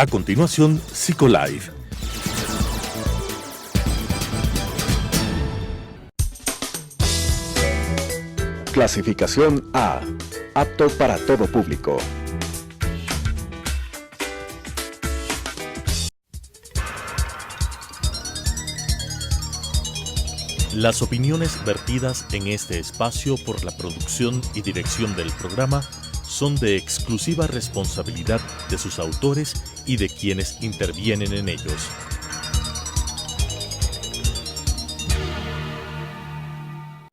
A continuación, Psicolife. Clasificación A. Apto para todo público. Las opiniones vertidas en este espacio por la producción y dirección del programa son de exclusiva responsabilidad de sus autores y de quienes intervienen en ellos.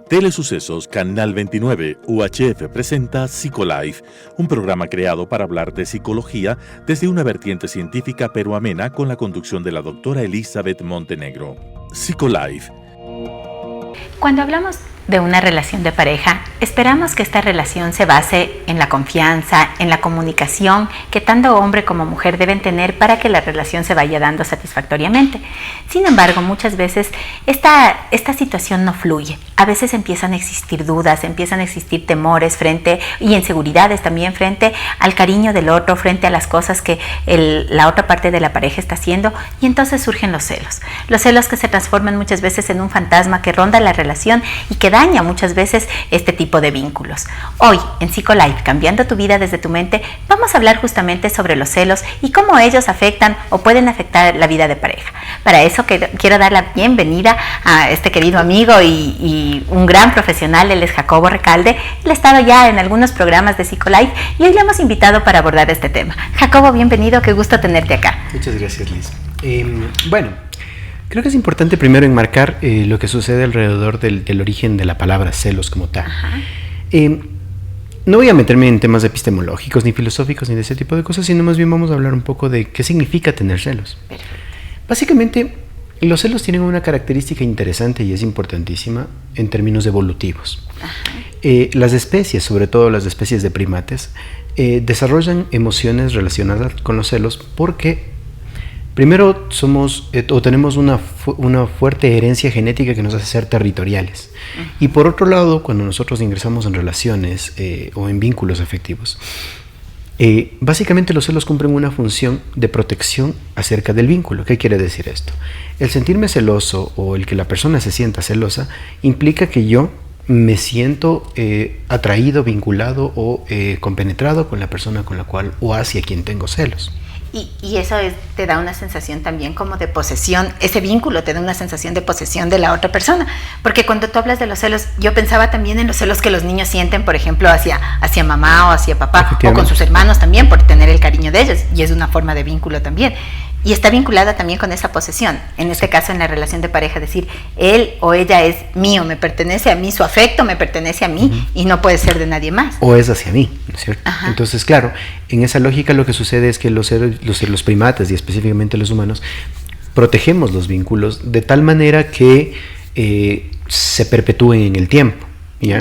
Telesucesos Canal 29 UHF presenta Psicolife, un programa creado para hablar de psicología desde una vertiente científica pero amena con la conducción de la doctora Elizabeth Montenegro. Psicolife. Cuando hablamos de una relación de pareja, esperamos que esta relación se base en la confianza, en la comunicación que tanto hombre como mujer deben tener para que la relación se vaya dando satisfactoriamente. Sin embargo, muchas veces esta situación no fluye. A veces empiezan a existir dudas, empiezan a existir temores y inseguridades también frente al cariño del otro, frente a las cosas que la otra parte de la pareja está haciendo, y entonces surgen los celos. Los celos que se transforman muchas veces en un fantasma que ronda la relación y que daña muchas veces este tipo de vínculos. Hoy, en Psicolife, cambiando tu vida desde tu mente, vamos a hablar justamente sobre los celos y cómo ellos afectan o pueden afectar la vida de pareja. Para eso quiero dar la bienvenida a este querido amigo y un gran profesional. Él es Jacobo Recalde. Él ha estado ya en algunos programas de Psicolife y hoy le hemos invitado para abordar este tema. Jacobo, bienvenido, qué gusto tenerte acá. Muchas gracias, Liz. Creo que es importante primero enmarcar lo que sucede alrededor del origen de la palabra celos como tal. No voy a meterme en temas epistemológicos, ni filosóficos, ni de ese tipo de cosas, sino más bien vamos a hablar un poco de qué significa tener celos. Perfecto. Básicamente, los celos tienen una característica interesante y es importantísima en términos evolutivos. Las especies, sobre todo las especies de primates, desarrollan emociones relacionadas con los celos porque primero tenemos una fuerte herencia genética que nos hace ser territoriales. Y por otro lado, cuando nosotros ingresamos en relaciones o en vínculos afectivos, básicamente los celos cumplen una función de protección acerca del vínculo. ¿Qué quiere decir esto? El sentirme celoso o el que la persona se sienta celosa implica que yo me siento atraído, vinculado o compenetrado con la persona con la cual o hacia quien tengo celos. Y eso te da una sensación también como de posesión, ese vínculo te da una sensación de posesión de la otra persona, porque cuando tú hablas de los celos, yo pensaba también en los celos que los niños sienten, por ejemplo, hacia mamá o hacia papá, o con sus hermanos también, por tener el cariño de ellos, y es una forma de vínculo también. Y está vinculada también con esa posesión, en este caso en la relación de pareja, decir, él o ella es mío, me pertenece a mí, su afecto me pertenece a mí y no puede ser de nadie más. O es hacia mí, ¿no es cierto? Entonces, claro, en esa lógica lo que sucede es que los primates y específicamente los humanos protegemos los vínculos de tal manera que se perpetúen en el tiempo, ¿ya?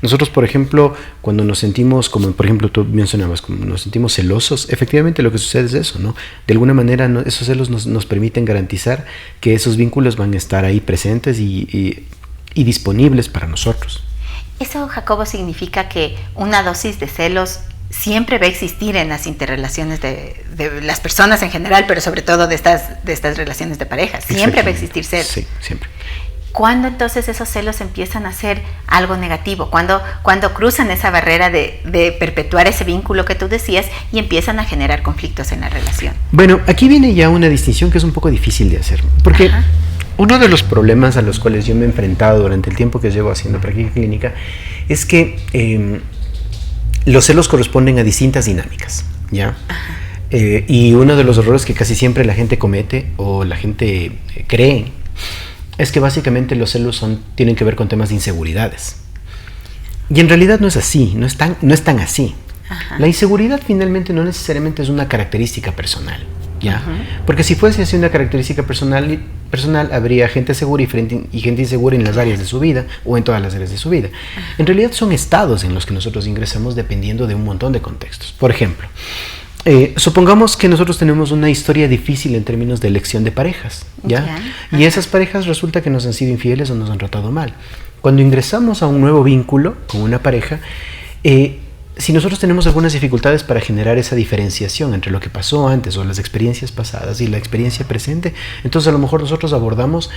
Nosotros, por ejemplo, cuando nos sentimos, como por ejemplo tú mencionabas, como nos sentimos celosos, efectivamente lo que sucede es eso, ¿no? De alguna manera esos celos nos permiten garantizar que esos vínculos van a estar ahí presentes y disponibles para nosotros. Eso, Jacobo, significa que una dosis de celos siempre va a existir en las interrelaciones de las personas en general, pero sobre todo de estas relaciones de pareja. Siempre va a existir celos. Sí, siempre. ¿Cuándo entonces esos celos empiezan a ser algo negativo? ¿Cuándo cruzan esa barrera de perpetuar ese vínculo que tú decías y empiezan a generar conflictos en la relación? Bueno, aquí viene ya una distinción que es un poco difícil de hacer, porque uno de los problemas a los cuales yo me he enfrentado durante el tiempo que llevo haciendo práctica clínica es que los celos corresponden a distintas dinámicas, ¿ya? Y uno de los errores que casi siempre la gente comete o la gente cree es que básicamente los celos tienen que ver con temas de inseguridades. Y en realidad no es así, no es tan así. La inseguridad finalmente no necesariamente es una característica personal, ¿ya? Porque si fuese así una característica personal habría gente segura y gente insegura en las áreas de su vida o en todas las áreas de su vida. En realidad son estados en los que nosotros ingresamos dependiendo de un montón de contextos. Por ejemplo, supongamos que nosotros tenemos una historia difícil en términos de elección de parejas, ¿ya? Y esas parejas resulta que nos han sido infieles o nos han tratado mal. Cuando ingresamos a un nuevo vínculo con una pareja, si nosotros tenemos algunas dificultades para generar esa diferenciación entre lo que pasó antes o las experiencias pasadas y la experiencia presente, entonces a lo mejor nosotros abordamos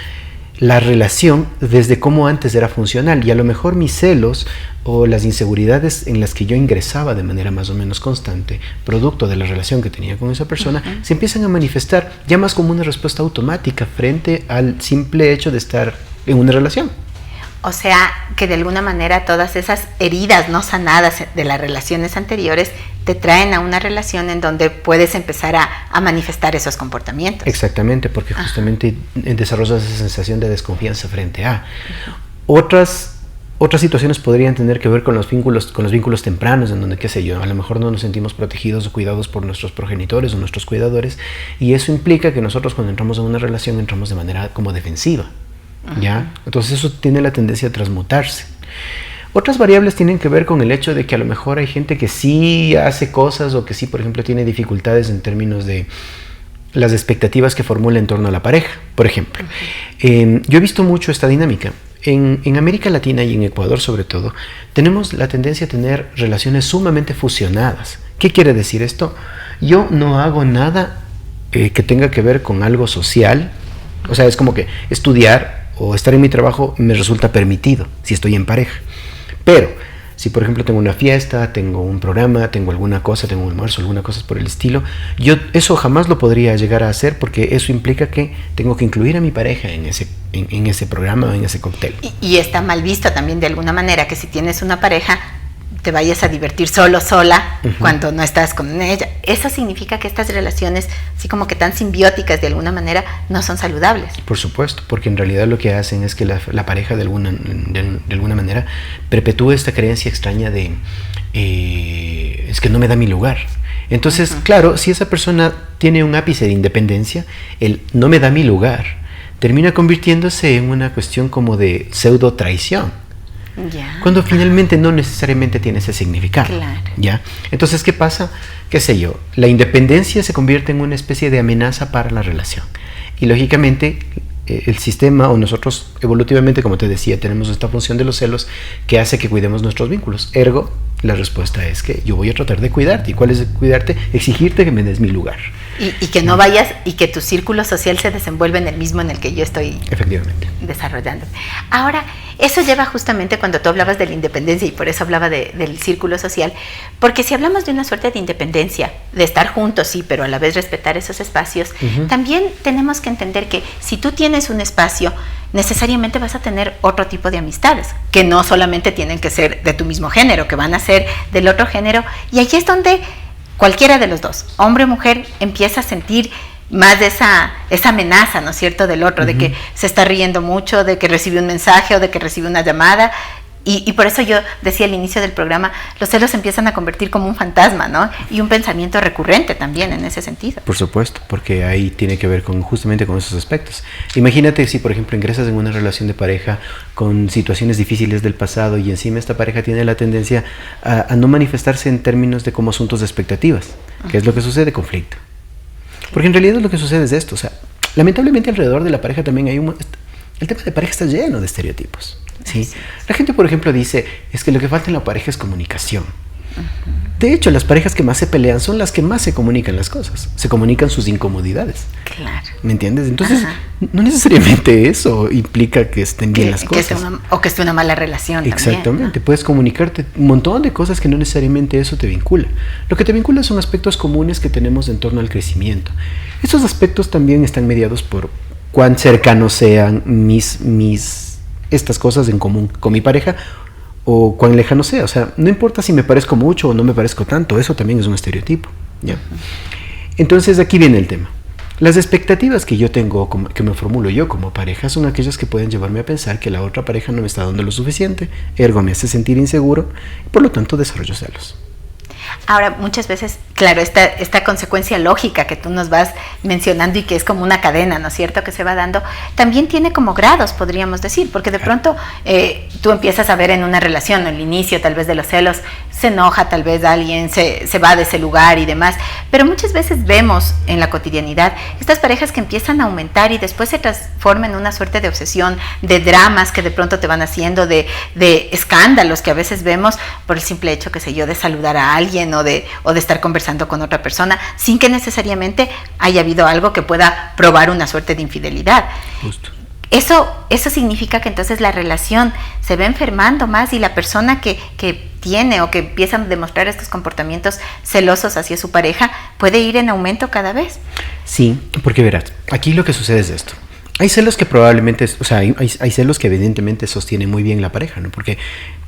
la relación desde cómo antes era funcional, y a lo mejor mis celos o las inseguridades en las que yo ingresaba de manera más o menos constante, producto de la relación que tenía con esa persona, se empiezan a manifestar ya más como una respuesta automática frente al simple hecho de estar en una relación. O sea, que de alguna manera todas esas heridas no sanadas de las relaciones anteriores te traen a una relación en donde puedes empezar a manifestar esos comportamientos. Exactamente, porque justamente desarrollas esa sensación de desconfianza frente a otras situaciones. Podrían tener que ver con los vínculos tempranos, en donde, qué sé yo, a lo mejor no nos sentimos protegidos o cuidados por nuestros progenitores o nuestros cuidadores, y eso implica que nosotros cuando entramos en una relación entramos de manera como defensiva. ¿Ya? Entonces eso tiene la tendencia a transmutarse. Otras variables tienen que ver con el hecho de que a lo mejor hay gente que sí hace cosas, o que sí, por ejemplo, tiene dificultades en términos de las expectativas que formula en torno a la pareja. Por ejemplo, yo he visto mucho esta dinámica. En América Latina y en Ecuador sobre todo, tenemos la tendencia a tener relaciones sumamente fusionadas. ¿Qué quiere decir esto? Yo no hago nada que tenga que ver con algo social. O sea, es como que estudiar o estar en mi trabajo me resulta permitido si estoy en pareja. Pero si, por ejemplo, tengo una fiesta, tengo un programa, tengo alguna cosa, tengo un almuerzo, alguna cosa por el estilo, yo eso jamás lo podría llegar a hacer, porque eso implica que tengo que incluir a mi pareja en ese programa o en ese cóctel. Y está mal visto también de alguna manera que si tienes una pareja te vayas a divertir solo, sola, cuando no estás con ella. Eso significa que estas relaciones, así como que tan simbióticas de alguna manera, no son saludables. Por supuesto, porque en realidad lo que hacen es que la pareja de alguna manera perpetúa esta creencia extraña de es que no me da mi lugar. Entonces, claro, si esa persona tiene un ápice de independencia, el no me da mi lugar termina convirtiéndose en una cuestión como de pseudo traición. Ya. Cuando finalmente no necesariamente tiene ese significado. Claro. ¿Ya? Entonces, ¿qué pasa? Qué sé yo, la independencia se convierte en una especie de amenaza para la relación. Y lógicamente el sistema, o nosotros evolutivamente, como te decía, tenemos esta función de los celos que hace que cuidemos nuestros vínculos. Ergo, la respuesta es que yo voy a tratar de cuidarte. ¿Y cuál es cuidarte? Exigirte que me des mi lugar. Y que no vayas, y que tu círculo social se desenvuelva en el mismo en el que yo estoy desarrollando. Ahora, eso lleva justamente cuando tú hablabas de la independencia, y por eso hablaba del círculo social, porque si hablamos de una suerte de independencia, de estar juntos, sí, pero a la vez respetar esos espacios, también tenemos que entender que si tú tienes un espacio, necesariamente vas a tener otro tipo de amistades, que no solamente tienen que ser de tu mismo género, que van a ser del otro género, y allí es donde cualquiera de los dos, hombre o mujer, empieza a sentir más de esa amenaza, ¿no es cierto?, del otro, de que se está riendo mucho, de que recibe un mensaje o de que recibe una llamada. Y por eso yo decía al inicio del programa, los celos se empiezan a convertir como un fantasma, ¿no? Y un pensamiento recurrente también en ese sentido. Por supuesto, porque ahí tiene que ver justamente con esos aspectos. Imagínate si, por ejemplo, ingresas en una relación de pareja con situaciones difíciles del pasado, y encima esta pareja tiene la tendencia a no manifestarse en términos de como asuntos de expectativas. ¿Qué es lo que sucede? Conflicto. Porque en realidad lo que sucede es esto. O sea, lamentablemente alrededor de la pareja también hay el tema de pareja está lleno de estereotipos. ¿Sí? La gente, por ejemplo, dice, es que lo que falta en la pareja es comunicación. De hecho, las parejas que más se pelean son las que más se comunican las cosas. Se comunican sus incomodidades. Claro. ¿Me entiendes? Entonces, no necesariamente eso implica que estén bien las cosas. O que esté una mala relación. Exactamente. También, ¿no? Puedes comunicarte un montón de cosas que no necesariamente eso te vincula. Lo que te vincula son aspectos comunes que tenemos en torno al crecimiento. Esos aspectos también están mediados por cuán cercanos sean estas cosas en común con mi pareja, o cuán lejano sea. O sea, no importa si me parezco mucho o no me parezco tanto, eso también es un estereotipo, ¿ya? Entonces aquí viene el tema. Las expectativas que yo tengo, que me formulo yo como pareja, son aquellas que pueden llevarme a pensar que la otra pareja no me está dando lo suficiente, ergo me hace sentir inseguro, y por lo tanto desarrollo celos. Ahora, muchas veces, claro, esta consecuencia lógica que tú nos vas mencionando y que es como una cadena, ¿no es cierto?, que se va dando, también tiene como grados, podríamos decir, porque de pronto tú empiezas a ver en una relación, al inicio tal vez de los celos, se enoja tal vez alguien, se va de ese lugar y demás. Pero muchas veces vemos en la cotidianidad estas parejas que empiezan a aumentar y después se transforman en una suerte de obsesión, de dramas que de pronto te van haciendo, de escándalos que a veces vemos por el simple hecho, qué sé yo, de saludar a alguien o de estar conversando con otra persona sin que necesariamente haya habido algo que pueda probar una suerte de infidelidad. Justo. Eso significa que entonces la relación se va enfermando más y la persona que tiene o que empieza a demostrar estos comportamientos celosos hacia su pareja puede ir en aumento cada vez. Sí, porque verás, aquí lo que sucede es esto. Hay celos que probablemente, o sea, hay celos que evidentemente sostienen muy bien la pareja, ¿no? Porque,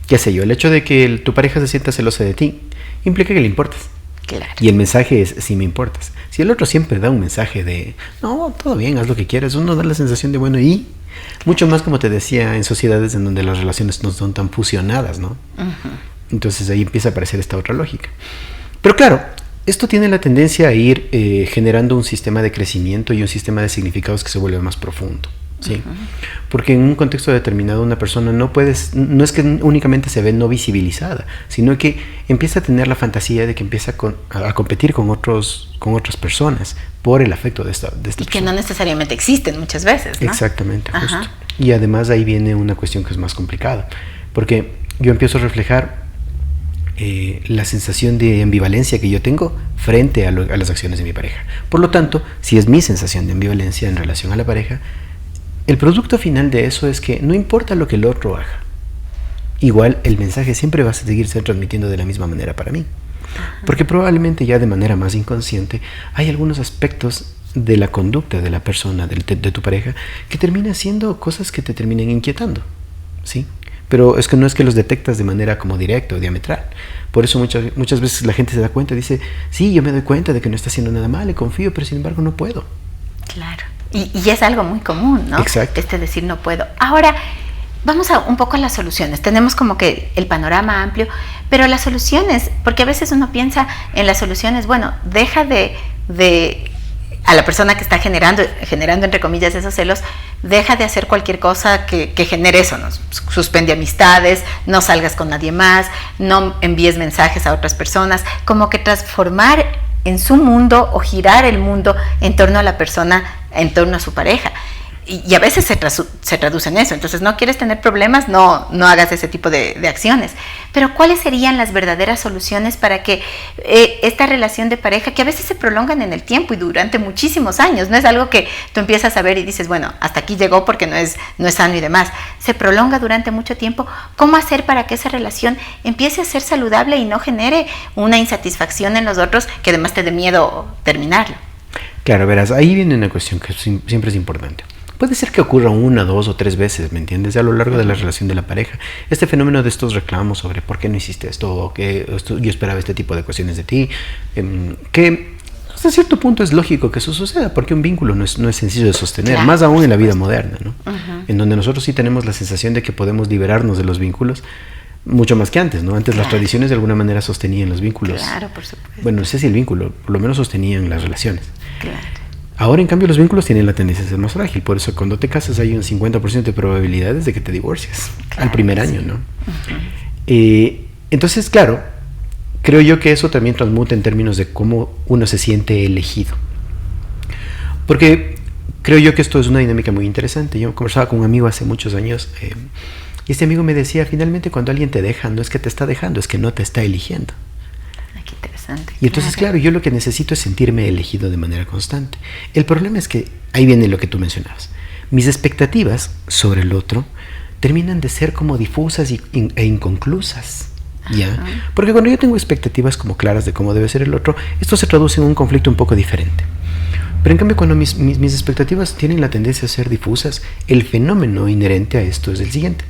qué sé yo, el hecho de que tu pareja se sienta celosa de ti implica que le importas. Claro. Y el mensaje es, sí me importas. Si el otro siempre da un mensaje de, no, todo bien, haz lo que quieras, uno da la sensación de, bueno, y mucho más, como te decía, en sociedades en donde las relaciones no son tan fusionadas, ¿no? Uh-huh. Entonces ahí empieza a aparecer esta otra lógica. Pero claro, esto tiene la tendencia a ir generando un sistema de crecimiento y un sistema de significados que se vuelve más profundo. ¿Sí? Uh-huh. Porque en un contexto determinado una persona no es que únicamente se ve no visibilizada, sino que empieza a tener la fantasía de que empieza a competir con otras personas por el afecto de esta persona. Que no necesariamente existen muchas veces, ¿no? Exactamente, justo. Ajá. Y además ahí viene una cuestión que es más complicada, porque yo empiezo a reflejar la sensación de ambivalencia que yo tengo frente a las acciones de mi pareja. Por lo tanto, si es mi sensación de ambivalencia en relación a la pareja, el producto final de eso es que no importa lo que el otro haga, igual el mensaje siempre va a seguirse transmitiendo de la misma manera para mí. Porque probablemente ya de manera más inconsciente hay algunos aspectos de la conducta de la persona, de tu pareja, que terminan siendo cosas que te terminen inquietando, ¿sí? Pero es que no es que los detectas de manera como directa o diametral. Por eso muchas veces la gente se da cuenta y dice, sí, yo me doy cuenta de que no está haciendo nada mal, le confío, pero sin embargo no puedo. Claro. Y es algo muy común, ¿no? Exacto. Decir no puedo. Ahora, vamos un poco a las soluciones. Tenemos como que el panorama amplio, pero las soluciones, porque a veces uno piensa en las soluciones, bueno, deja de a la persona que está generando entre comillas esos celos, deja de hacer cualquier cosa que genere eso, ¿no? Suspende amistades, no salgas con nadie más, no envíes mensajes a otras personas, como que transformar en su mundo o girar el mundo en torno a la persona, en torno a su pareja. Y a veces se traduce en eso. Entonces, no quieres tener problemas, no hagas ese tipo de acciones. Pero ¿cuáles serían las verdaderas soluciones para que esta relación de pareja, que a veces se prolongan en el tiempo y durante muchísimos años, no es algo que tú empiezas a ver y dices, bueno, hasta aquí llegó porque no es sano y demás, se prolonga durante mucho tiempo? ¿Cómo hacer para que esa relación empiece a ser saludable y no genere una insatisfacción en los otros que además te dé miedo terminarlo? Claro, verás, ahí viene una cuestión que siempre es importante. Puede ser que ocurra 1, 2 o 3 veces, ¿me entiendes? A lo largo de la relación de la pareja. Este fenómeno de estos reclamos sobre por qué no hiciste esto, o que yo esperaba este tipo de cuestiones de ti, que hasta cierto punto es lógico que eso suceda, porque un vínculo no es sencillo de sostener, claro, más aún en la vida moderna, ¿no? Uh-huh. En donde nosotros sí tenemos la sensación de que podemos liberarnos de los vínculos mucho más que antes, ¿no? Antes, claro, las tradiciones de alguna manera sostenían los vínculos. Claro, por supuesto. Bueno, no sé si el vínculo, por lo menos sostenían las relaciones. Claro. Ahora, en cambio, los vínculos tienen la tendencia a ser más frágil. Por eso, cuando te casas, hay un 50% de probabilidades de que te divorcies, claro, al primer año, ¿no? Uh-huh. Entonces, claro, creo yo que eso también transmuta en términos de cómo uno se siente elegido. Porque creo yo que esto es una dinámica muy interesante. Yo conversaba con un amigo hace muchos años y este amigo me decía, finalmente, cuando alguien te deja, no es que te está dejando, es que no te está eligiendo. Qué interesante. Y entonces, claro, yo lo que necesito es sentirme elegido de manera constante. El problema es que, ahí viene lo que tú mencionabas, mis expectativas sobre el otro terminan de ser como difusas e inconclusas, ¿ya? Porque cuando yo tengo expectativas como claras de cómo debe ser el otro, esto se traduce en un conflicto un poco diferente. Pero en cambio, cuando mis expectativas tienen la tendencia a ser difusas, el fenómeno inherente a esto es el siguiente.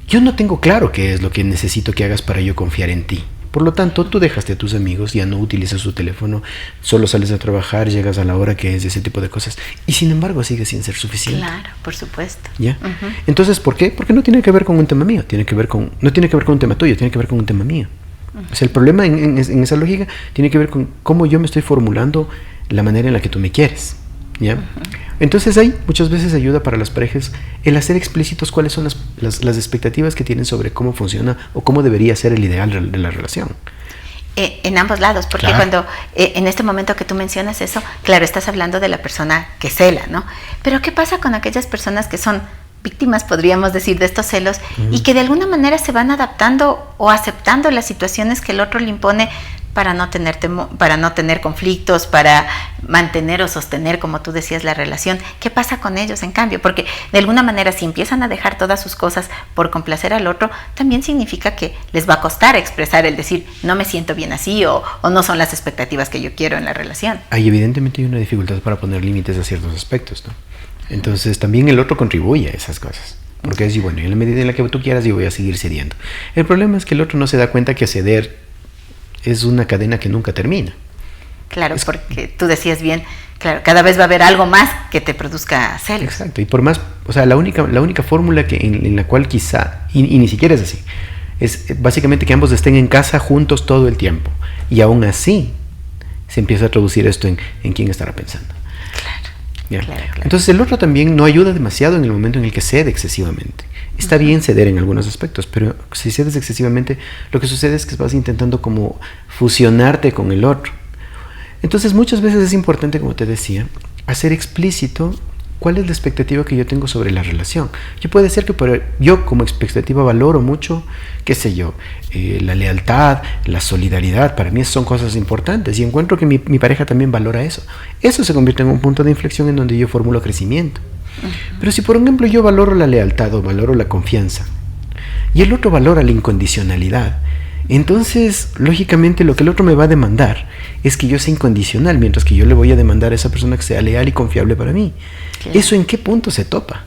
Yo no tengo claro qué es lo que necesito que hagas para yo confiar en ti. Por lo tanto, tú dejaste a tus amigos, ya no utilizas su teléfono, solo sales a trabajar, llegas a la hora que es, ese tipo de cosas. Y sin embargo, sigue sin ser suficiente. Claro, por supuesto. ¿Ya? Uh-huh. Entonces, ¿por qué? Porque no tiene que ver con un tema mío, no tiene que ver con un tema tuyo, tiene que ver con un tema mío. Uh-huh. O sea, el problema en esa lógica tiene que ver con cómo yo me estoy formulando la manera en la que tú me quieres. ¿Ya? Entonces ahí muchas veces ayuda para las parejas el hacer explícitos cuáles son las expectativas que tienen sobre cómo funciona o cómo debería ser el ideal de la relación. En ambos lados, porque claro. Cuando en este momento que tú mencionas eso, claro, estás hablando de la persona que cela, ¿no? Pero ¿qué pasa con aquellas personas que son víctimas, podríamos decir, de estos celos y que de alguna manera se van adaptando o aceptando las situaciones que el otro le impone para no tener conflictos, para mantener o sostener, como tú decías, la relación? ¿Qué pasa con ellos, en cambio? Porque de alguna manera, si empiezan a dejar todas sus cosas por complacer al otro, también significa que les va a costar expresar el decir, no me siento bien así, o no son las expectativas que yo quiero en la relación. Ahí evidentemente hay una dificultad para poner límites a ciertos aspectos, ¿no? Entonces también el otro contribuye a esas cosas. Porque es, bueno, en la medida en la que tú quieras yo voy a seguir cediendo. El problema es que el otro no se da cuenta que ceder es una cadena que nunca termina. Claro, porque tú decías bien, claro, cada vez va a haber algo más que te produzca celos. Exacto, y por más, o sea, la única fórmula en la cual quizá, y ni siquiera es así, es básicamente que ambos estén en casa juntos todo el tiempo. Y aún así se empieza a traducir esto en quién estará pensando. Claro. Entonces el otro también no ayuda demasiado en el momento en el que cede excesivamente. Está bien ceder en algunos aspectos, pero si cedes excesivamente, lo que sucede es que vas intentando como fusionarte con el otro. Entonces muchas veces es importante, como te decía, hacer explícito cuál es la expectativa que yo tengo sobre la relación. Puede ser que yo como expectativa valoro mucho, qué sé yo, la lealtad, la solidaridad. Para mí son cosas importantes y encuentro que mi pareja también valora eso. Eso se convierte en un punto de inflexión en donde yo formulo crecimiento. Pero si por ejemplo yo valoro la lealtad o valoro la confianza y el otro valora la incondicionalidad, entonces lógicamente lo que el otro me va a demandar es que yo sea incondicional, mientras que yo le voy a demandar a esa persona que sea leal y confiable para mí. Claro. ¿Eso en qué punto se topa?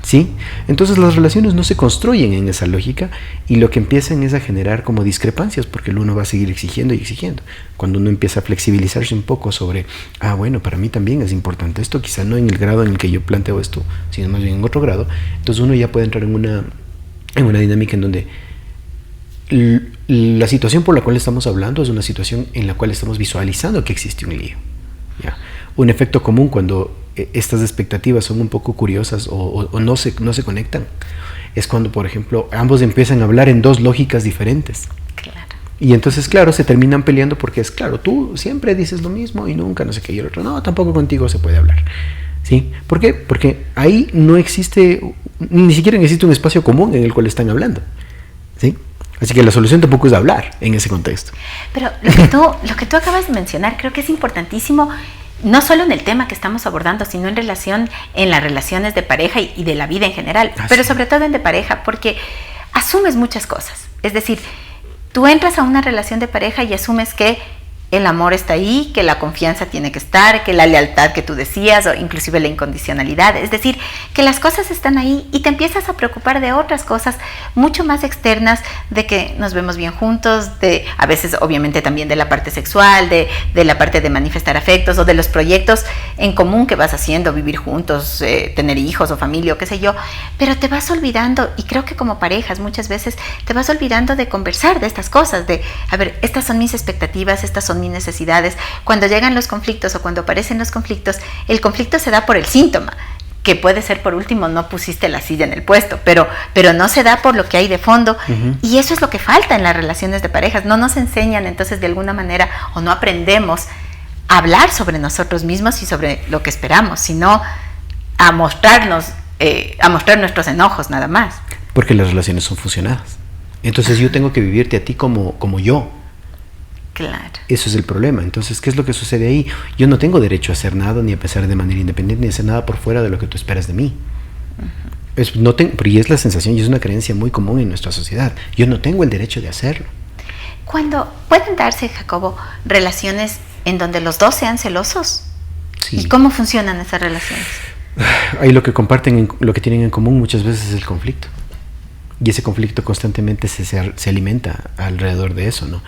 ¿Sí? Entonces las relaciones no se construyen en esa lógica y lo que empiezan es a generar como discrepancias, porque el uno va a seguir exigiendo y exigiendo. Cuando uno empieza a flexibilizarse un poco sobre, bueno, para mí también es importante esto, quizá no en el grado en el que yo planteo esto, sino más bien en otro grado, entonces uno ya puede entrar en una dinámica en donde la situación por la cual estamos hablando es una situación en la cual estamos visualizando que existe un lío. ¿Ya? Un efecto común cuando estas expectativas son un poco curiosas o no se conectan es cuando, por ejemplo, ambos empiezan a hablar en dos lógicas diferentes. Claro. Y entonces, claro, se terminan peleando porque es claro, tú siempre dices lo mismo y nunca no sé qué, y el otro, no, tampoco contigo se puede hablar. ¿Sí? ¿Por qué? Porque ahí no existe, ni siquiera existe un espacio común en el cual están hablando. ¿Sí? Así que la solución tampoco es hablar en ese contexto. Pero lo que tú acabas de mencionar creo que es importantísimo, no solo en el tema que estamos abordando, sino en las relaciones de pareja y de la vida en general, pero sobre todo en de pareja, porque asumes muchas cosas. Es decir, tú entras a una relación de pareja y asumes que el amor está ahí, que la confianza tiene que estar, que la lealtad que tú decías, o inclusive la incondicionalidad, es decir, que las cosas están ahí y te empiezas a preocupar de otras cosas mucho más externas, de que nos vemos bien juntos, de a veces obviamente también de la parte sexual, de la parte de manifestar afectos o de los proyectos en común que vas haciendo, vivir juntos, tener hijos o familia o qué sé yo, pero te vas olvidando, y creo que como parejas muchas veces te vas olvidando de conversar de estas cosas, de, a ver, estas son mis expectativas, estas son mis necesidades. Cuando llegan los conflictos o cuando aparecen los conflictos, el conflicto se da por el síntoma, que puede ser por último, no pusiste la silla en el puesto, pero no se da por lo que hay de fondo. Y eso es lo que falta en las relaciones de parejas. No nos enseñan entonces de alguna manera, o no aprendemos a hablar sobre nosotros mismos y sobre lo que esperamos, sino a mostrar nuestros enojos nada más. Porque las relaciones son fusionadas. Entonces yo tengo que vivirte a ti como yo. Claro. Eso es el problema. Entonces, ¿qué es lo que sucede ahí? Yo no tengo derecho a hacer nada, ni a pensar de manera independiente, ni a hacer nada por fuera de lo que tú esperas de mí. Y es la sensación, y es una creencia muy común en nuestra sociedad. Yo no tengo el derecho de hacerlo. Cuando pueden darse, Jacobo, relaciones en donde los dos sean celosos. Sí. ¿Y cómo funcionan esas relaciones? Ahí lo que comparten, lo que tienen en común muchas veces es el conflicto. Y ese conflicto constantemente se alimenta alrededor de eso, ¿no?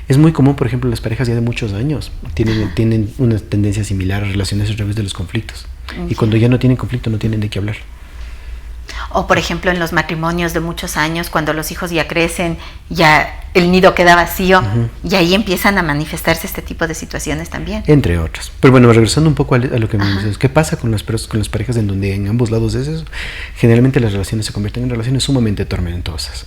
Es muy común, por ejemplo, las parejas ya de muchos años tienen una tendencia similar a relacionarse a través de los conflictos. Y cuando ya no tienen conflicto, no tienen de qué hablar. O, por ejemplo, en los matrimonios de muchos años, cuando los hijos ya crecen, ya el nido queda vacío, y ahí empiezan a manifestarse este tipo de situaciones también. Entre otras. Pero bueno, regresando un poco a lo que me dices, ¿qué pasa con las parejas en donde en ambos lados es eso? Generalmente las relaciones se convierten en relaciones sumamente tormentosas.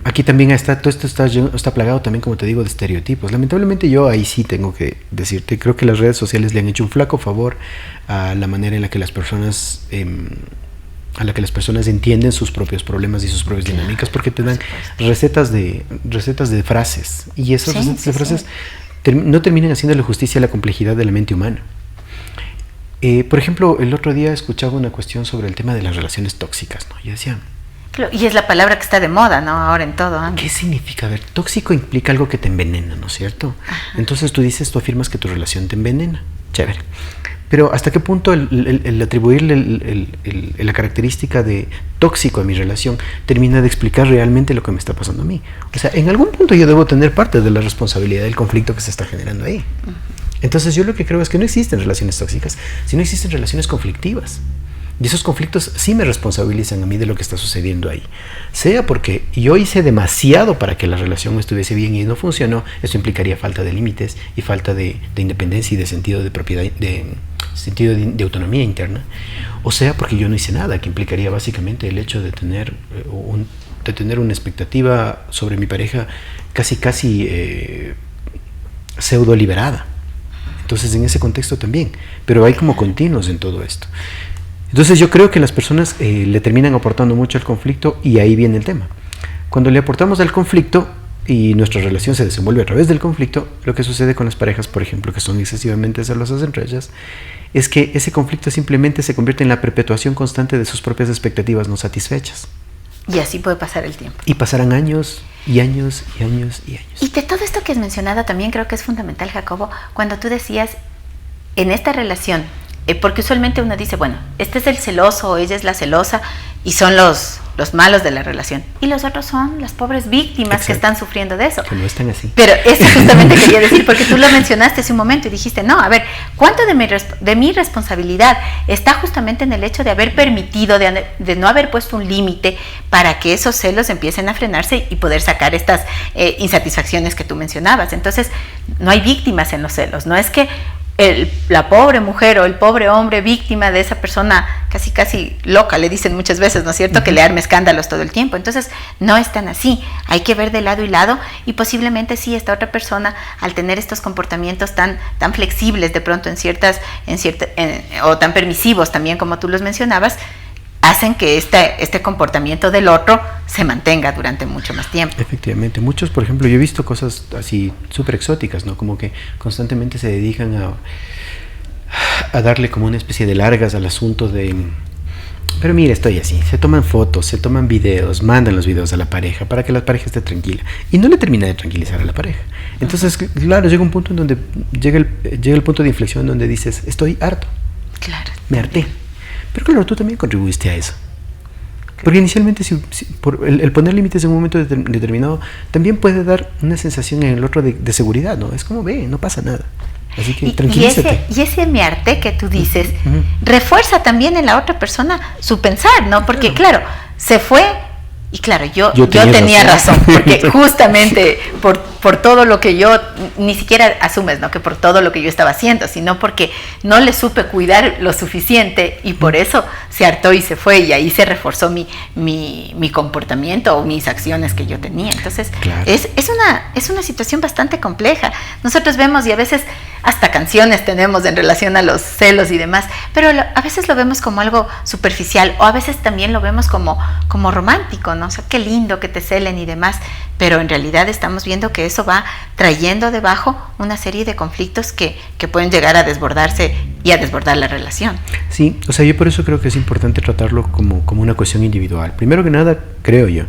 Aquí también todo esto está plagado también, como te digo, de estereotipos. Lamentablemente yo ahí sí tengo que decirte, creo que las redes sociales le han hecho un flaco favor a la manera en la que las personas entienden sus propios problemas y sus propias dinámicas, porque te dan recetas de frases, y esas recetas de frases no terminan haciéndole justicia a la complejidad de la mente humana. Por ejemplo, el otro día escuchaba una cuestión sobre el tema de las relaciones tóxicas, ¿no? Y decían, y es la palabra que está de moda, ¿no? Ahora en todo. ¿Qué significa? A ver, tóxico implica algo que te envenena, ¿no es cierto? Ajá. Entonces tú afirmas que tu relación te envenena. Chévere. Pero ¿hasta qué punto el atribuirle la característica de tóxico a mi relación termina de explicar realmente lo que me está pasando a mí? O sea, en algún punto yo debo tener parte de la responsabilidad del conflicto que se está generando ahí. Entonces yo lo que creo es que no existen relaciones tóxicas, sino existen relaciones conflictivas. Y esos conflictos sí me responsabilizan a mí de lo que está sucediendo ahí. Sea porque yo hice demasiado para que la relación estuviese bien y no funcionó, eso implicaría falta de límites y falta de independencia y de sentido de propiedad, de sentido de autonomía interna. O sea porque yo no hice nada, que implicaría básicamente el hecho de tener una expectativa sobre mi pareja casi pseudo liberada. Entonces en ese contexto también, pero hay como continuos en todo esto. Entonces yo creo que las personas le terminan aportando mucho al conflicto, y ahí viene el tema. Cuando le aportamos al conflicto y nuestra relación se desenvuelve a través del conflicto, lo que sucede con las parejas, por ejemplo, que son excesivamente celosas entre ellas, es que ese conflicto simplemente se convierte en la perpetuación constante de sus propias expectativas no satisfechas. Y así puede pasar el tiempo. Y pasarán años y años y años y años. Y de todo esto que has mencionado también creo que es fundamental, Jacobo, cuando tú decías en esta relación, porque usualmente uno dice, bueno, este es el celoso o ella es la celosa y son los malos de la relación, y los otros son las pobres víctimas. Exacto. Que están sufriendo de eso. Que no están así. Pero eso justamente quería decir, porque tú lo mencionaste hace un momento y dijiste, no, a ver, ¿cuánto de mi responsabilidad está justamente en el hecho de haber permitido, de no haber puesto un límite para que esos celos empiecen a frenarse y poder sacar estas insatisfacciones que tú mencionabas? Entonces, no hay víctimas en los celos, no es que la pobre mujer o el pobre hombre víctima de esa persona casi loca, le dicen muchas veces, ¿no es cierto?, que le arme escándalos todo el tiempo. Entonces no es tan así, hay que ver de lado y lado, y posiblemente sí, esta otra persona, al tener estos comportamientos tan flexibles de pronto o tan permisivos también como tú los mencionabas, hacen que este comportamiento del otro se mantenga durante mucho más tiempo. Efectivamente, muchos, por ejemplo, yo he visto cosas así súper exóticas, ¿no? Como que constantemente se dedican a darle como una especie de largas al asunto de, pero mira, estoy así, se toman fotos, se toman videos, mandan los videos a la pareja para que la pareja esté tranquila, y no le termina de tranquilizar a la pareja. Entonces, claro, llega un punto en donde llega el punto de inflexión donde dices, estoy harto. Claro. Me harté. Pero claro, tú también contribuiste a eso. Porque inicialmente por el poner límites en un momento determinado también puede dar una sensación en el otro de seguridad, ¿no? Es como, no pasa nada. Así que tranquilízate. Y ese me harté que tú dices, refuerza también en la otra persona su pensar, ¿no? Porque claro, se fue. Y claro, yo tenía razón, porque justamente por todo lo que yo, ni siquiera asumes, ¿no?, que por todo lo que yo estaba haciendo, sino porque no le supe cuidar lo suficiente, y por eso se hartó y se fue, y ahí se reforzó mi comportamiento o mis acciones que yo tenía. Entonces, claro, es una situación bastante compleja. Nosotros vemos, y a veces hasta canciones tenemos en relación a los celos y demás, pero a veces lo vemos como algo superficial, o a veces también lo vemos como romántico, ¿no? O sea, qué lindo que te celen y demás, pero en realidad estamos viendo que eso va trayendo debajo una serie de conflictos que pueden llegar a desbordarse y a desbordar la relación. Sí, o sea, yo por eso creo que es importante tratarlo como una cuestión individual. Primero que nada, creo yo,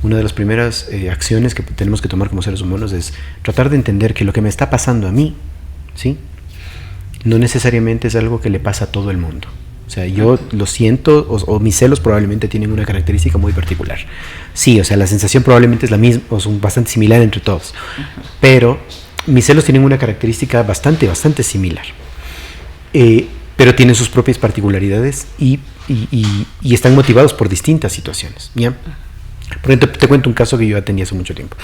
una de las primeras acciones que tenemos que tomar como seres humanos es tratar de entender que lo que me está pasando a mí, ¿sí?, no necesariamente es algo que le pasa a todo el mundo. O sea, yo lo siento, o mis celos probablemente tienen una característica muy particular. Sí, o sea, la sensación probablemente es la misma, o son bastante similar entre todos. Pero mis celos tienen una característica bastante similar. Pero tienen sus propias particularidades y están motivados por distintas situaciones, ¿ya? Por ejemplo, te cuento un caso que yo ya tenía hace mucho tiempo.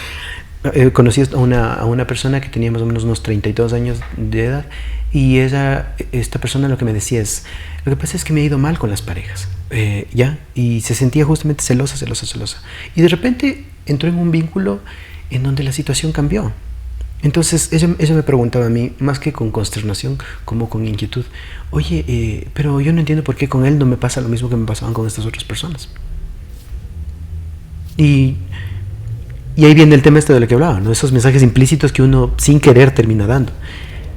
Conocí a una persona que tenía más o menos unos 32 años de edad, y esta persona lo que me decía es, lo que pasa es que me ha ido mal con las parejas, y se sentía justamente celosa. Y de repente entró en un vínculo en donde la situación cambió. Entonces ella me preguntaba a mí, más que con consternación, como con inquietud, oye, pero yo no entiendo por qué con él no me pasa lo mismo que me pasaban con estas otras personas. Y ahí viene el tema de lo que hablaba, ¿no? Esos mensajes implícitos que uno sin querer termina dando.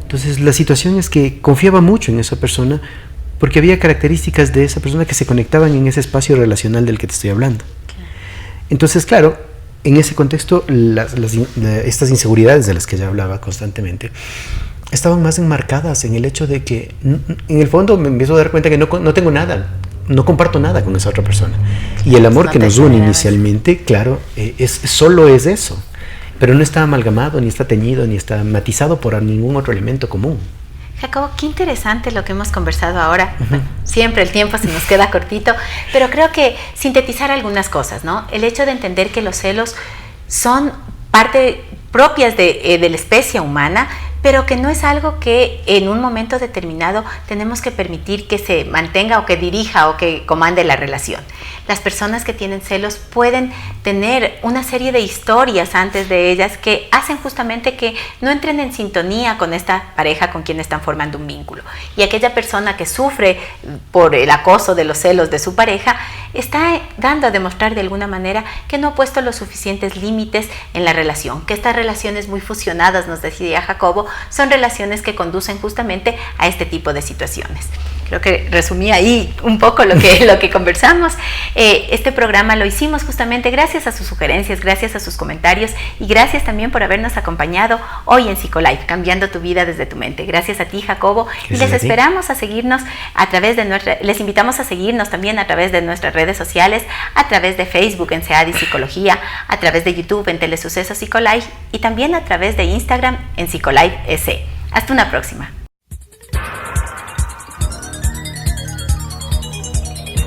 Entonces la situación es que confiaba mucho en esa persona porque había características de esa persona que se conectaban en ese espacio relacional del que te estoy hablando. Entonces, claro, en ese contexto estas inseguridades de las que ya hablaba constantemente estaban más enmarcadas en el hecho de que en el fondo me empiezo a dar cuenta que no tengo nada, no comparto nada con esa otra persona, y el amor que nos une inicialmente, claro, solo es eso, pero no está amalgamado, ni está teñido, ni está matizado por ningún otro elemento común. Jacobo, qué interesante lo que hemos conversado ahora. Bueno, siempre el tiempo se nos queda cortito, pero creo que sintetizar algunas cosas, ¿no? El hecho de entender que los celos son parte propias de la especie humana, pero que no es algo que en un momento determinado tenemos que permitir que se mantenga o que dirija o que comande la relación. Las personas que tienen celos pueden tener una serie de historias antes de ellas que hacen justamente que no entren en sintonía con esta pareja con quien están formando un vínculo. Y aquella persona que sufre por el acoso de los celos de su pareja está dando a demostrar de alguna manera que no ha puesto los suficientes límites en la relación, que estas relaciones muy fusionadas, nos decía Jacobo, son relaciones que conducen justamente a este tipo de situaciones. Creo que resumí ahí un poco lo que conversamos. Este programa lo hicimos justamente gracias a sus sugerencias, gracias a sus comentarios y gracias también por habernos acompañado hoy en Psicolife, cambiando tu vida desde tu mente. Gracias a ti, Jacobo, y les esperamos a seguirnos a través de les invitamos a seguirnos también a través de nuestras redes sociales, a través de Facebook en SEADI Psicología, a través de YouTube en Telesucesos Psicolife y también a través de Instagram en Psicolife SE. Hasta una próxima.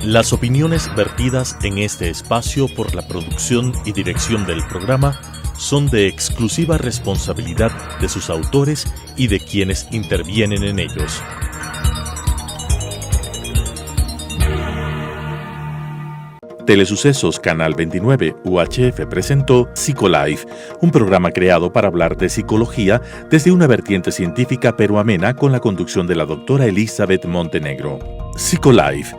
Las opiniones vertidas en este espacio por la producción y dirección del programa son de exclusiva responsabilidad de sus autores y de quienes intervienen en ellos. Telesucesos Canal 29 UHF presentó Psicolife, un programa creado para hablar de psicología desde una vertiente científica pero amena con la conducción de la doctora Elizabeth Montenegro. Psicolife